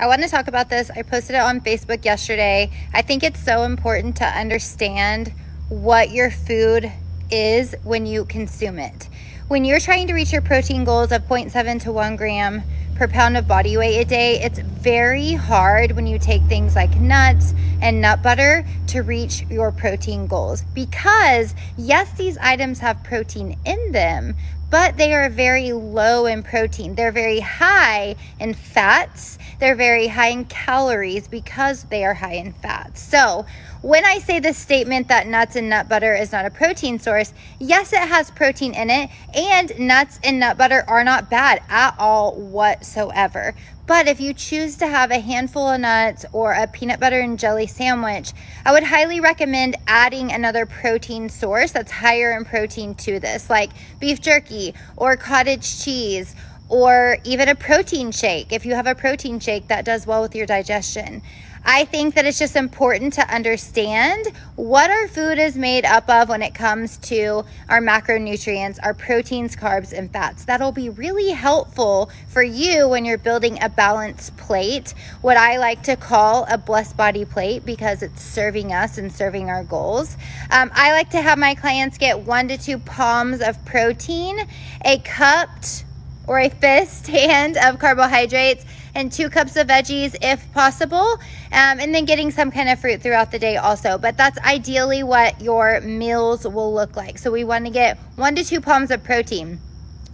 I want to talk about this. I posted it on Facebook yesterday. I think it's so important to understand what your food is when you consume it. When you're trying to reach your protein goals of 0.7 to 1 gram per pound of body weight a day, it's very hard when you take things like nuts and nut butter to reach your protein goals, because yes, these items have protein in them, but they are very low in protein. They're very high in fats. They're very high in calories because they are high in fats. So when I say this statement that nuts and nut butter is not a protein source, yes, it has protein in it, and nuts and nut butter are not bad at all whatsoever. But if you choose to have a handful of nuts or a peanut butter and jelly sandwich, I would highly recommend adding another protein source that's higher in protein to this, like beef jerky or cottage cheese, or even a protein shake. If you have a protein shake, that does well with your digestion. I think that it's just important to understand what our food is made up of when it comes to our macronutrients, our proteins, carbs, and fats. That'll be really helpful for you when you're building a balanced plate, what I like to call a blessed body plate, because it's serving us and serving our goals. I like to have my clients get 1 to 2 palms of protein, a cupped or a fist hand of carbohydrates, and 2 cups of veggies if possible, and then getting some kind of fruit throughout the day also. But that's ideally what your meals will look like. So we want to get 1 to 2 palms of protein.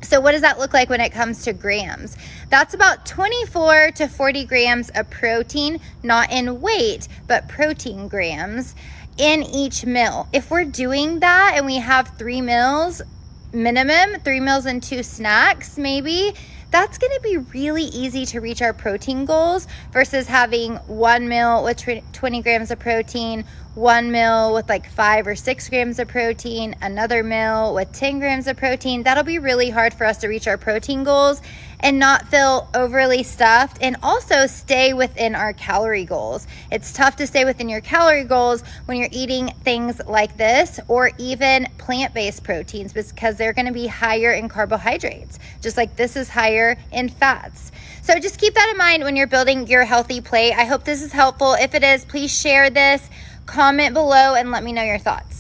So what does that look like when it comes to grams? That's about 24 to 40 grams of protein, not in weight, but protein grams in each meal. If we're doing that and we have 3 meals, minimum 3 meals and 2 snacks maybe, that's going to be really easy to reach our protein goals versus having 1 meal with 20 grams of protein, 1 meal with like 5 or 6 grams of protein, another meal with 10 grams of protein. That'll be really hard for us to reach our protein goals and not feel overly stuffed, and also stay within our calorie goals. It's tough to stay within your calorie goals when you're eating things like this, or even plant-based proteins, because they're going to be higher in carbohydrates, just like this is higher in fats. So just keep that in mind when you're building your healthy plate. I hope this is helpful. If it is, please share this, comment below, and let me know your thoughts.